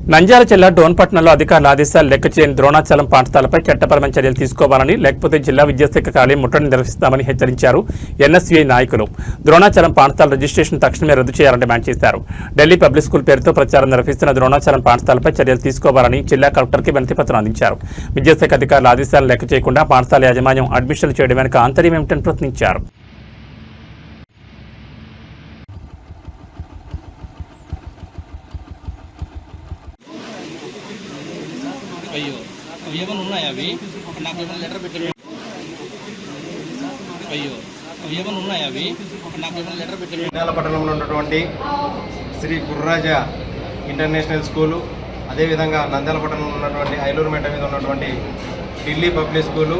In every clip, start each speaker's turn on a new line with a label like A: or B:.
A: నంద్యాల జిల్లా డోన్పట్నంలో అధికారుల ఆదేశాలు లెక్క చేయని ద్రోణాచలం పాఠశాలపై చట్టపరమైన చర్యలు తీసుకోవాలని లేకపోతే జిల్లా విద్యాశాఖ కార్యాలయం ముట్టడిని నిర్వహిస్తామని హెచ్చరించారు ఎన్ఎస్వీఐ నాయకులు. ద్రోణాచలం పాఠశాల రిజిస్ట్రేషన్ తక్షణమే రద్దు చేయాలని డిమాండ్ చేశారు. ఢిల్లీ పబ్లిక్ స్కూల్ పేరుతో ప్రచారం నిర్వహిస్తున్న ద్రోణాచలం పాఠశాలపై చర్యలు తీసుకోవాలని జిల్లా కలెక్టర్కి వినతిపత్రం అందించారు. విద్యాశాఖ అధికారుల ఆదేశాలను లెక్క చేయకుండా పాఠశాల యాజమాన్యం అడ్మిషన్లు చేయడం వెనుక ఆంతర్యం ఏమిటని ప్రశ్నించారు.
B: అయ్యో ఏమైనా ఉన్నాయా అవి నాకు ఏమైనా లెటర్ పెట్టారు అయ్యో ఏమైనా ఉన్నాయా అవి నాకు ఏమైనా లెటర్ పెట్టారు.
C: నంద్యాల పట్టణంలో ఉన్నటువంటి శ్రీ గుర్రాజా ఇంటర్నేషనల్ స్కూలు, అదేవిధంగా నంద్యాల పట్టణంలో ఉన్నటువంటి ఐలూరుమేట మీద ఉన్నటువంటి ఢిల్లీ పబ్లిక్ స్కూలు,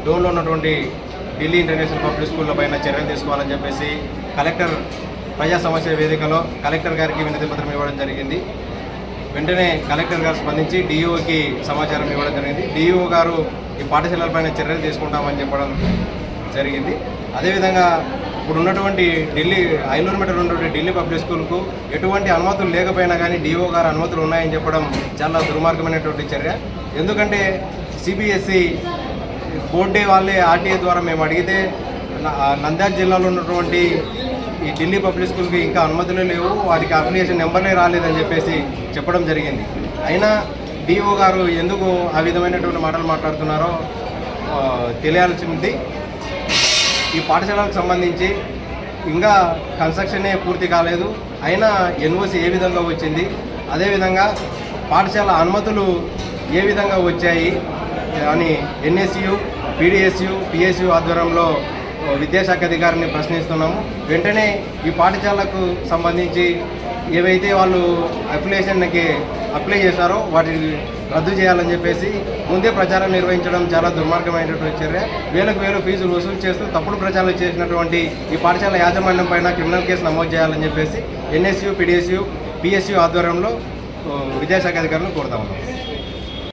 C: డోన్లో ఉన్నటువంటి ఢిల్లీ ఇంటర్నేషనల్ పబ్లిక్ స్కూళ్ళ పైన చర్యలు తీసుకోవాలని చెప్పేసి కలెక్టర్ ప్రజా సమస్య వేదికలో కలెక్టర్ గారికి వినతి పత్రం ఇవ్వడం జరిగింది. వెంటనే కలెక్టర్ గారు స్పందించి డిఈఓకి సమాచారం ఇవ్వడం జరిగింది. డిఈఓ గారు ఈ పాఠశాలలపైన చర్యలు తీసుకుంటామని చెప్పడం జరిగింది. అదేవిధంగా ఇప్పుడు ఉన్నటువంటి ఐలూరుమేటలో ఉన్నటువంటి ఢిల్లీ పబ్లిక్ స్కూల్కు ఎటువంటి అనుమతులు లేకపోయినా కానీ డిఈఓ గారు అనుమతులు ఉన్నాయని చెప్పడం చాలా దుర్మార్గమైనటువంటి చర్య. ఎందుకంటే సిబిఎస్ఈ బోర్డే వాళ్ళే ఆర్టీఏ ద్వారా మేము అడిగితే నంద్యాల జిల్లాలో ఉన్నటువంటి ఈ ఢిల్లీ పబ్లిక్ స్కూల్కి ఇంకా అనుమతులు లేవు, వాటికి అప్లికేషన్ నెంబర్లే రాలేదని చెప్పేసి చెప్పడం జరిగింది. అయినా డిఓ గారు ఎందుకు ఆ విధమైనటువంటి మాటలు మాట్లాడుతున్నారో తెలియాల్సి ఉంది. ఈ పాఠశాలకు సంబంధించి ఇంకా కన్స్ట్రక్షనే పూర్తి కాలేదు, అయినా ఎన్ఓసి ఏ విధంగా వచ్చింది, అదేవిధంగా పాఠశాల అనుమతులు ఏ విధంగా వచ్చాయి అని ఎన్ఎస్యు, పీడిఎస్యు, పిఎస్యు ఆధ్వర్యంలో విద్యాశాఖ అధికారిని ప్రశ్నిస్తున్నాము. వెంటనే ఈ పాఠశాలకు సంబంధించి ఏవైతే వాళ్ళు అప్లికేషన్కి అప్లై చేశారో వాటిని రద్దు చేయాలని చెప్పేసి ముందే ప్రచారం నిర్వహించడం చాలా దుర్మార్గమైనటువంటి చర్య. వేలకు వేలు ఫీజులు వసూలు చేస్తూ తప్పుడు ప్రచారం చేసినటువంటి ఈ పాఠశాల యాజమాన్యం పైన క్రిమినల్ కేసు నమోదు చేయాలని చెప్పేసి ఎన్ఎస్యు, పీడిఎస్యు, పిఎస్యు ఆధ్వర్యంలో విద్యాశాఖ అధికారులను కోరుతా ఉన్నాం.